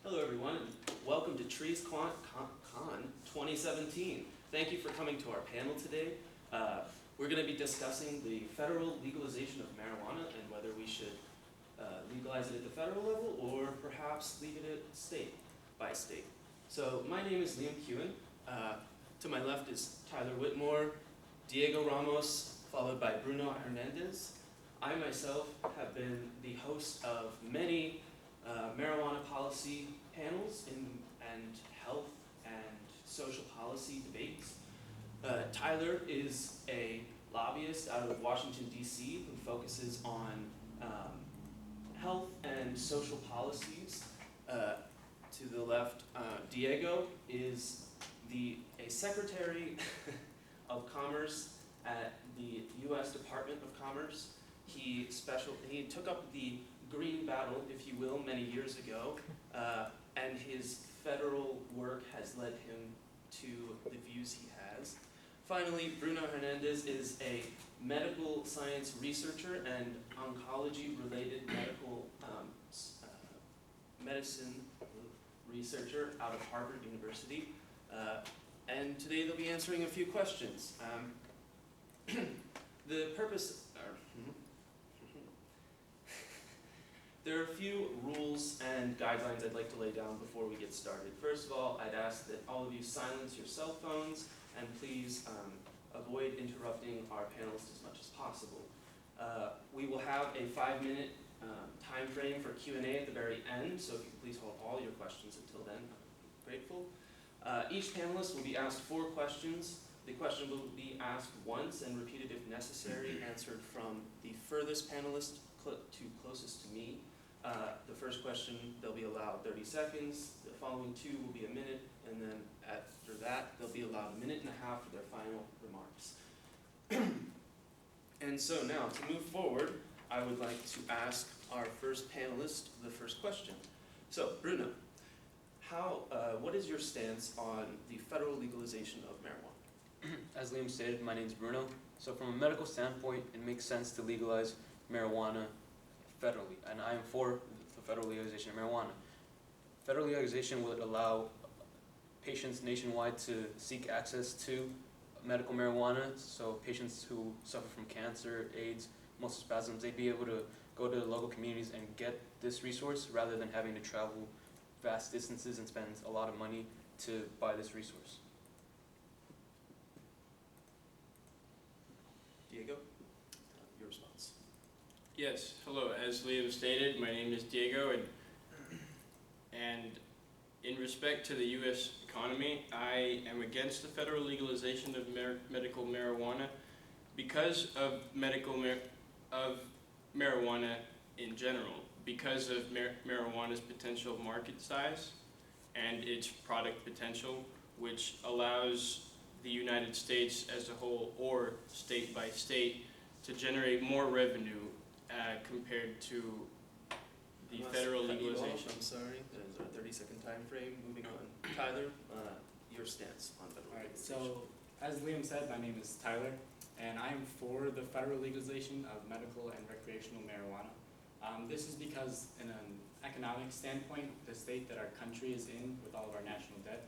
Hello everyone, and welcome to Con 2017. Thank you for coming to our panel today. We're going to be discussing the federal legalization of marijuana and whether we should legalize it at the federal level or perhaps leave it at state by state. So my name is Liam Kewen. To my left is Tyler Whitmore, Diego Ramos, followed by Bruno Hernandez. I myself have been the host of many marijuana policy panels and health and social policy debates. Tyler is a lobbyist out of Washington, D.C. who focuses on health and social policies. To the left, Diego is a secretary of Commerce at the U.S. Department of Commerce. He took up the green battle, if you will, many years ago, and his federal work has led him to the views he has. Finally, Bruno Hernandez is a medical science researcher and oncology-related medicine researcher out of Harvard University. And today they'll be answering a few questions. There are a few rules and guidelines I'd like to lay down before we get started. First of all, I'd ask that all of you silence your cell phones and please avoid interrupting our panelists as much as possible. We will have a 5-minute time frame for Q&A at the very end, so if you could please hold all your questions until then, I'm grateful. Each panelist will be asked 4 questions. The question will be asked once and repeated if necessary, answered from the furthest panelist to closest to me. The first question, they'll be allowed 30 seconds. The following 2 will be a minute, and then after that, they'll be allowed 1.5 minutes for their final remarks. And so now, to move forward, I would like to ask our first panelist the first question. So, Bruno, what is your stance on the federal legalization of marijuana? As Liam stated, my name is Bruno. So from a medical standpoint, it makes sense to legalize marijuana federally, and I am for the federal legalization of marijuana. Federal legalization would allow patients nationwide to seek access to medical marijuana, so patients who suffer from cancer, AIDS, muscle spasms, they'd be able to go to the local communities and get this resource rather than having to travel vast distances and spend a lot of money to buy this resource. Diego, your response. Yes, hello. As Liam stated, my name is Diego, and in respect to the U.S. economy, I am against the federal legalization of medical marijuana because of marijuana in general, because of marijuana's potential market size and its product potential, which allows the United States as a whole or state by state to generate more revenue compared to the federal legalization. I'm sorry, there's a 30-second time frame. Moving on. Tyler, your stance on federal legalization. So, as Liam said, my name is Tyler, and I am for the federal legalization of medical and recreational marijuana. This is because, in an economic standpoint, the state that our country is in with all of our national debt,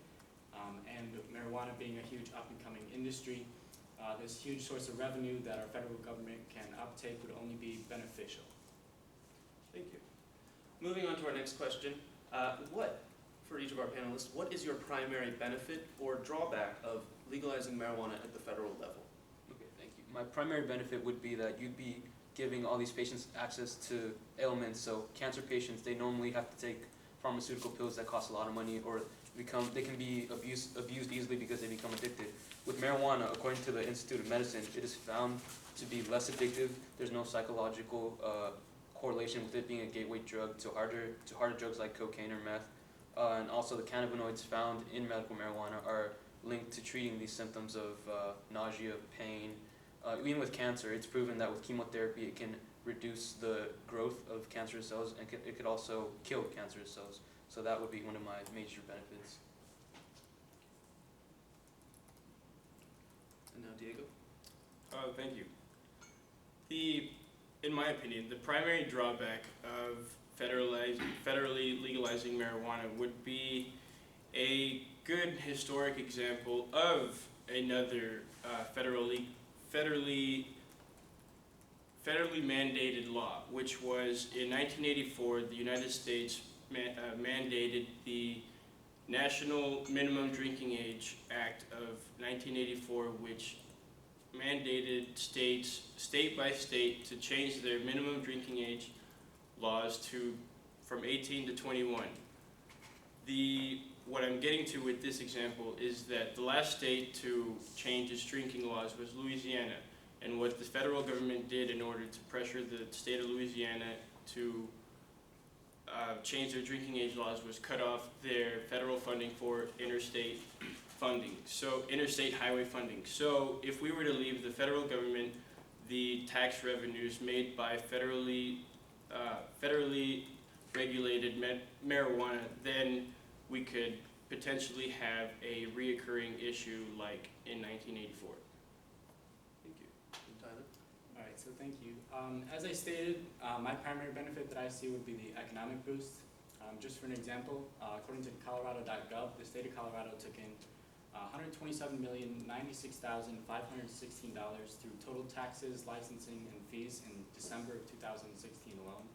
and marijuana being a huge up-and-coming industry, this huge source of revenue that our federal government can uptake would only be beneficial. Thank you. Moving on to our next question. For each of our panelists, what is your primary benefit or drawback of legalizing marijuana at the federal level? Okay, thank you. My primary benefit would be that you'd be giving all these patients access to ailments. So cancer patients, they normally have to take pharmaceutical pills that cost a lot of money, or they can be abused easily because they become addicted. With marijuana, according to the Institute of Medicine, it is found to be less addictive. There's no psychological correlation with it being a gateway drug to harder drugs like cocaine or meth. And also the cannabinoids found in medical marijuana are linked to treating these symptoms of nausea, pain. Even with cancer, it's proven that with chemotherapy it can reduce the growth of cancerous cells, and it could also kill cancerous cells. So that would be one of my major benefits. And now Diego? Thank you. In my opinion, the primary drawback of federally legalizing marijuana would be a good historic example of another federally mandated law, which was in 1984, the United States mandated the National Minimum Drinking Age Act of 1984, which mandated states, state by state, to change their minimum drinking age laws from 18 to 21. What I'm getting to with this example is that the last state to change its drinking laws was Louisiana. And what the federal government did in order to pressure the state of Louisiana to change their drinking age laws was cut off their federal funding for interstate highway funding. So if we were to leave the federal government the tax revenues made by federally regulated marijuana, then we could potentially have a reoccurring issue like in 1984. Thank you. And Tyler? All right, so thank you. As I stated, my primary benefit that I see would be the economic boost. Just for an example, according to Colorado.gov, the state of Colorado took in $127,096,516 through total taxes, licensing, and fees in December of 2016 alone.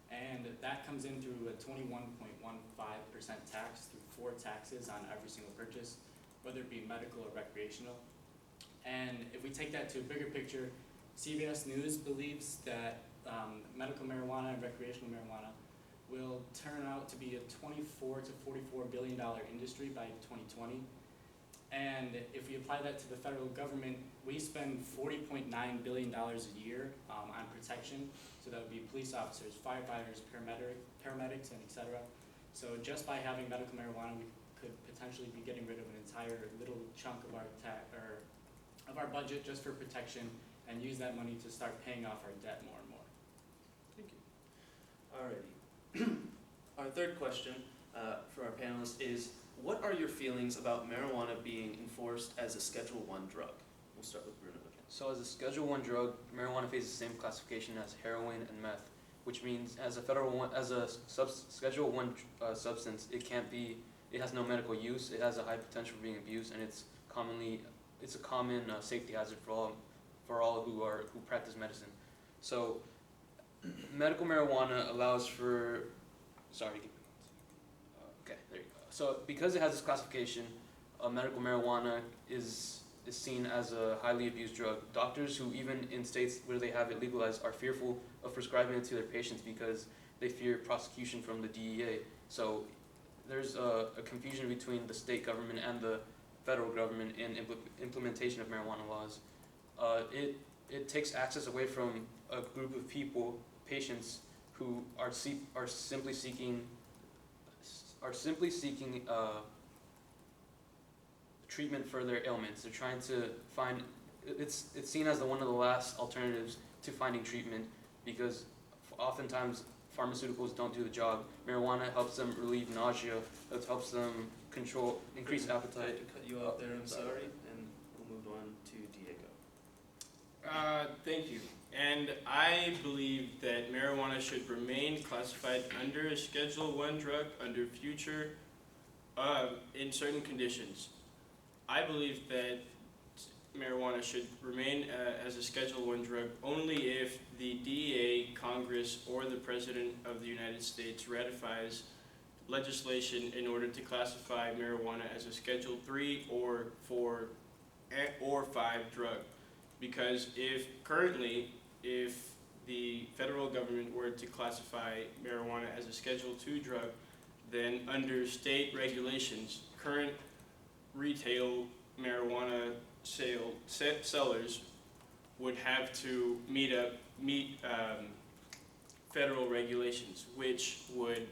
And that comes in through a 21.15% tax through 4 taxes on every single purchase, whether it be medical or recreational. And if we take that to a bigger picture, CBS News believes that medical marijuana and recreational marijuana will turn out to be a $24 to $44 billion industry by 2020. And if we apply that to the federal government, we spend $40.9 billion a year on protection. So that would be police officers, firefighters, paramedics, and etc. So just by having medical marijuana, we could potentially be getting rid of an entire little chunk of our budget just for protection, and use that money to start paying off our debt more and more. Thank you. Alrighty. Our third question for our panelists is, what are your feelings about marijuana being enforced as a Schedule I drug? We'll start with Bruno again. So as a Schedule I drug, marijuana faces the same classification as heroin and meth, which means as a Schedule I substance, it has no medical use, it has a high potential for being abused, and it's a common safety hazard for all who practice medicine. So medical marijuana allows for, okay, there you go. So because it has this classification, medical marijuana is seen as a highly abused drug. Doctors who, even in states where they have it legalized, are fearful of prescribing it to their patients because they fear prosecution from the DEA. So there's a confusion between the state government and the federal government in implementation of marijuana laws. It takes access away from a group of people, patients, who are simply seeking treatment for their ailments. They're trying to find. It's seen as one of the last alternatives to finding treatment, because oftentimes pharmaceuticals don't do the job. Marijuana helps them relieve nausea. It helps them increase I appetite. had to cut you off there, I'm sorry, and we'll move on to Diego. Thank you. And I believe that marijuana should remain classified under a Schedule I drug under future, in certain conditions. I believe that marijuana should remain as a Schedule I drug only if the DEA, Congress, or the President of the United States ratifies legislation in order to classify marijuana as a Schedule III or 4 or 5 drug. Because if the federal government were to classify marijuana as a Schedule II drug, then under state regulations, current retail marijuana sellers would have to meet federal regulations, which would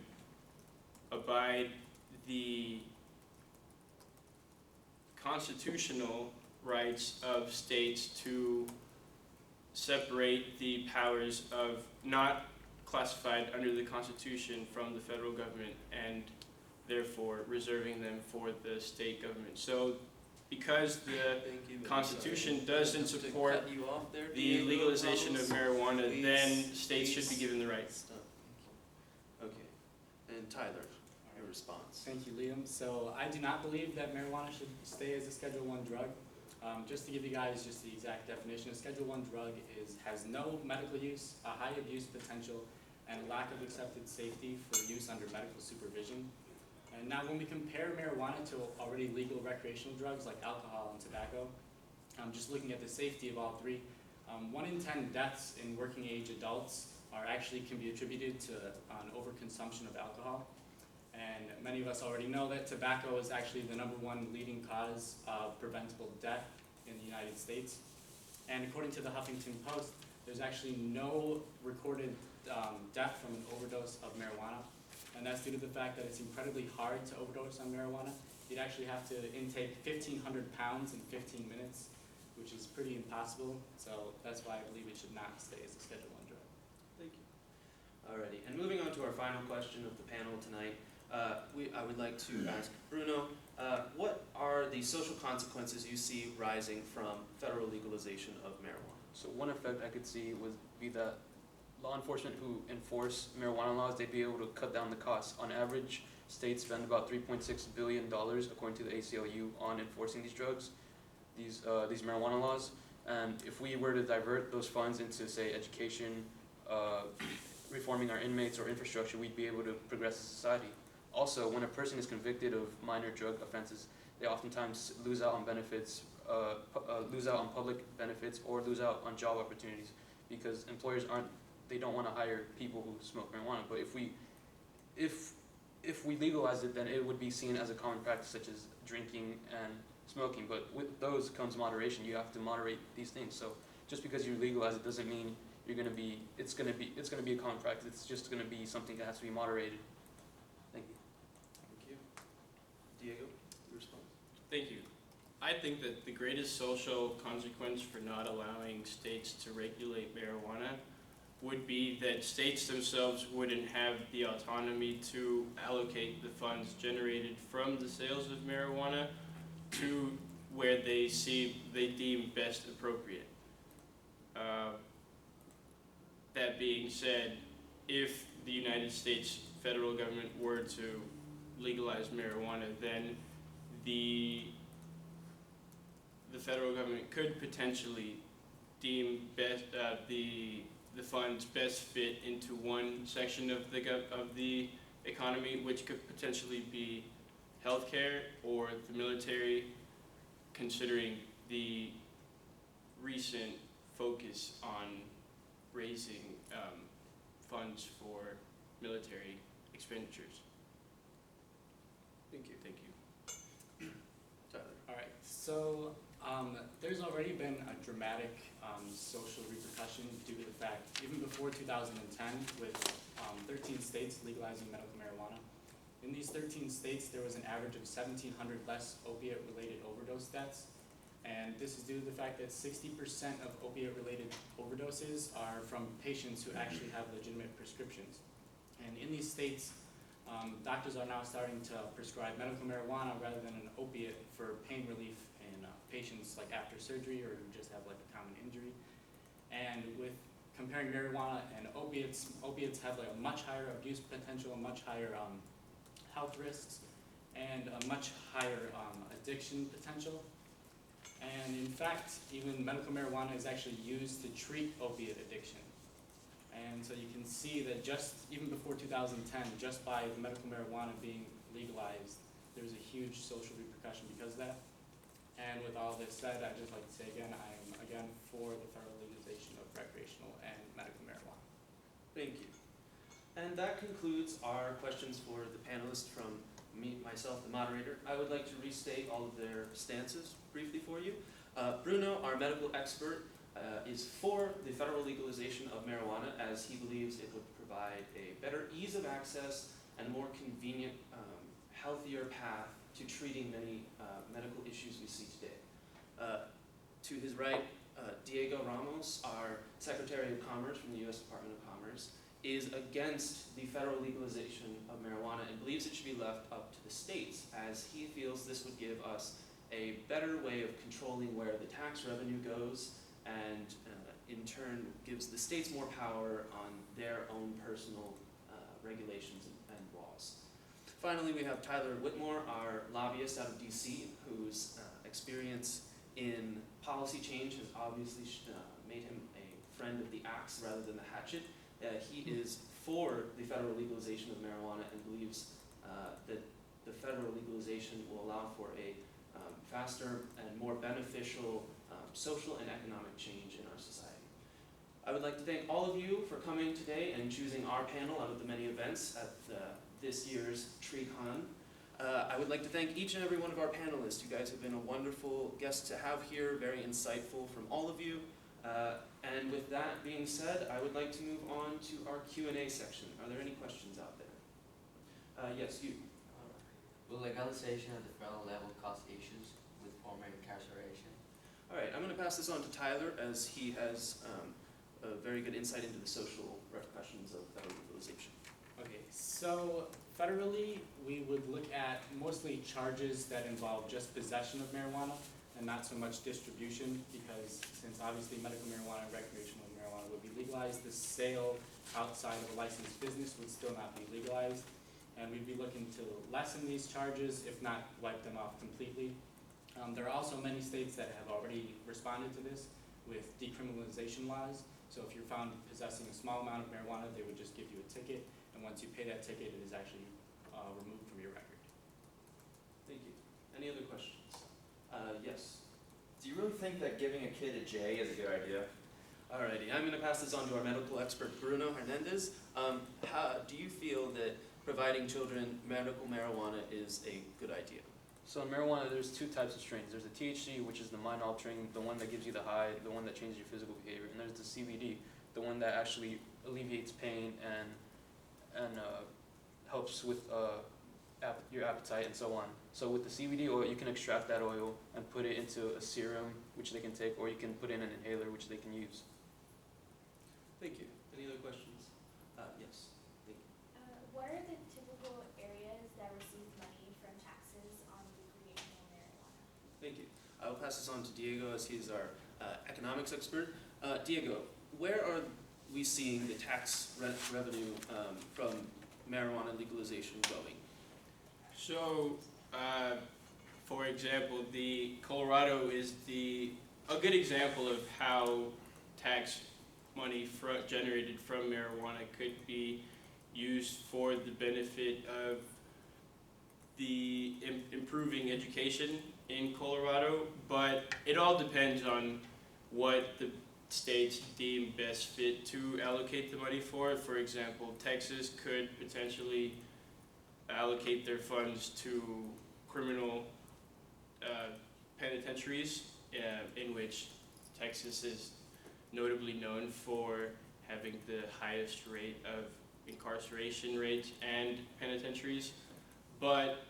abide the constitutional rights of states to separate the powers of not classified under the Constitution from the federal government, and therefore reserving them for the state government. So because the Thank you, but Constitution I'm sorry. doesn't I have to support cut you off there, the Diego. legalization of Promise. marijuana, then Please, states should be given the right. Stop. Tyler, your response. Thank you, Liam. So I do not believe that marijuana should stay as a Schedule I drug. Just to give you guys just the exact definition, a Schedule I drug has no medical use, a high abuse potential, and a lack of accepted safety for use under medical supervision. And now when we compare marijuana to already legal recreational drugs like alcohol and tobacco, just looking at the safety of all three, 1 in 10 deaths in working age adults can be attributed to an overconsumption of alcohol. And many of us already know that tobacco is actually the #1 leading cause of preventable death in the United States. And according to the Huffington Post, there's actually no recorded death from an overdose of marijuana. And that's due to the fact that it's incredibly hard to overdose on marijuana. You'd actually have to intake 1,500 pounds in 15 minutes, which is pretty impossible. So that's why I believe it should not stay as a Schedule I drug. Thank you. Alrighty, and moving on to our final question of the panel tonight, I would like to ask Bruno, what are the social consequences you see rising from federal legalization of marijuana? So one effect I could see would be that law enforcement who enforce marijuana laws, they'd be able to cut down the costs. On average, states spend about $3.6 billion, according to the ACLU, on enforcing these drugs, these marijuana laws. And if we were to divert those funds into, say, education, reforming our inmates or infrastructure, we'd be able to progress society. Also, when a person is convicted of minor drug offenses, they oftentimes lose out on benefits, lose out on public benefits, or lose out on job opportunities because employers they don't want to hire people who smoke marijuana. But if we legalize it, then it would be seen as a common practice, such as drinking and smoking. But with those comes moderation. You have to moderate these things. So just because you legalize it doesn't mean it's gonna be a common practice. It's just gonna be something that has to be moderated. Thank you. Thank you. Diego, your response? Thank you. I think that the greatest social consequence for not allowing states to regulate marijuana would be that states themselves wouldn't have the autonomy to allocate the funds generated from the sales of marijuana to where they deem best appropriate. That being said, if the United States federal government were to legalize marijuana, then the federal government could potentially deem best the funds best fit into one section of the economy, which could potentially be healthcare or the military, considering the recent focus on raising funds for military expenditures. Thank you. Thank you. Tyler? All right, so there's already been a dramatic social repercussion due to the fact, even before 2010, with 13 states legalizing medical marijuana. In these 13 states, there was an average of 1,700 less opiate-related overdose deaths. And this is due to the fact that 60% of opiate-related overdoses are from patients who actually have legitimate prescriptions. And in these states, doctors are now starting to prescribe medical marijuana rather than an opiate for pain relief in patients like after surgery or who just have like a common injury. And with comparing marijuana and opiates have like a much higher abuse potential, a much higher health risks, and a much higher addiction potential. And in fact, even medical marijuana is actually used to treat opiate addiction. And so you can see that even before 2010, just by the medical marijuana being legalized, there's a huge social repercussion because of that. And with all this said, I'd just like to say again, I am again for the federal legalization of recreational and medical marijuana. Thank you. And that concludes our questions for the panelists from myself, the moderator. I would like to restate all of their stances briefly for you. Bruno, our medical expert, is for the federal legalization of marijuana as he believes it would provide a better ease of access and a more convenient, healthier path to treating many medical issues we see today. To his right, Diego Ramos, our Secretary of Commerce from the U.S. Department of Commerce, is against the federal legalization of marijuana and believes it should be left up to the states, as he feels this would give us a better way of controlling where the tax revenue goes and in turn gives the states more power on their own personal regulations and laws. Finally, we have Tyler Whitmore, our lobbyist out of DC, whose experience in policy change has obviously made him a friend of the axe rather than the hatchet. He is for the federal legalization of marijuana and believes that the federal legalization will allow for a faster and more beneficial social and economic change in our society. I would like to thank all of you for coming today and choosing our panel out of the many events at this year's TreeCon. I would like to thank each and every one of our panelists. You guys have been a wonderful guest to have here, very insightful from all of you. And with that being said, I would like to move on to our Q&A section. Are there any questions out there? Yes, you. Will legalization at the federal level cause issues with former incarceration? All right, I'm going to pass this on to Tyler as he has a very good insight into the social repercussions of federal legalization. Okay, so federally, we would look at mostly charges that involve just possession of marijuana and not so much distribution, because since obviously medical marijuana and recreational marijuana would be legalized, the sale outside of a licensed business would still not be legalized. And we'd be looking to lessen these charges, if not wipe them off completely. There are also many states that have already responded to this with decriminalization laws. So if you're found possessing a small amount of marijuana, they would just give you a ticket, and once you pay that ticket, it is actually removed from your record. Thank you. Any other questions? Yes. Do you really think that giving a kid a J is a good idea? Alrighty, I'm going to pass this on to our medical expert, Bruno Hernandez. How do you feel that providing children medical marijuana is a good idea? So in marijuana, there's two types of strains. There's the THC, which is the mind-altering, the one that gives you the high, the one that changes your physical behavior, and there's the CBD, the one that actually alleviates pain and helps with your appetite and so on. So with the CBD oil, you can extract that oil and put it into a serum, which they can take, or you can put in an inhaler, which they can use. Thank you. Any other questions? Yes. Thank you. What are the typical areas that receive money from taxes on recreational marijuana? Thank you. I will pass this on to Diego as he's our economics expert. Diego, where are we seeing the tax revenue from marijuana legalization going? So, for example, Colorado is a good example of how tax money generated from marijuana could be used for the benefit of the improving education in Colorado, but it all depends on what the states deem best fit to allocate the money for. For example, Texas could potentially allocate their funds to criminal penitentiaries, in which Texas is notably known for having the highest rate of incarceration rates and penitentiaries. But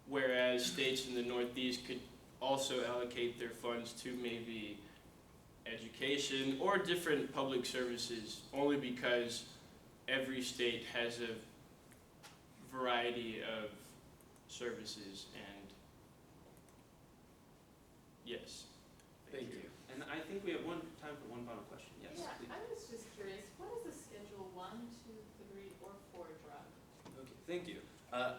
whereas states in the Northeast could also allocate their funds to maybe education or different public services, only because every state has a variety of services. And yes. Thank you. And I think we have time for one final question. Yes, Yeah, please. I was just curious, what is a Schedule 1, 2, 3, or 4 drug? Okay, thank you.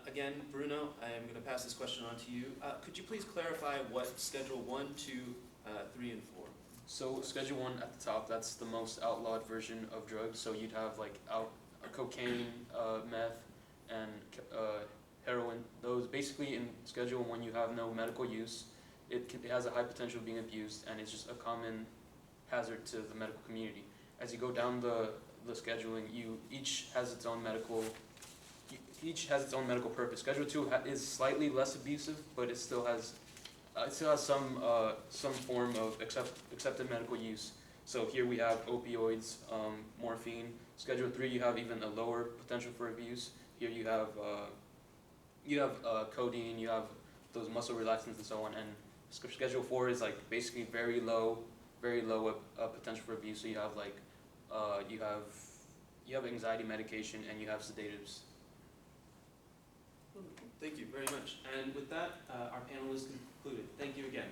Again, Bruno, I am going to pass this question on to you. Could you please clarify what Schedule 1, 2, 3, and 4? So Schedule 1 at the top, that's the most outlawed version of drugs. So you'd have like cocaine, meth, and heroin. Those basically in Schedule 1 you have no medical use. It has a high potential of being abused, and it's just a common hazard to the medical community. As you go down the scheduling, each has its own medical purpose. Schedule 2 is slightly less abusive, but it still has some form of accepted medical use. So here we have opioids, morphine. Schedule 3 you have even a lower potential for abuse. Here you have codeine, you have those muscle relaxants and so on. And Schedule 4 is like basically very low potential for abuse. So you have like you have anxiety medication and you have sedatives. Thank you very much. And with that, our panel is concluded. Thank you again.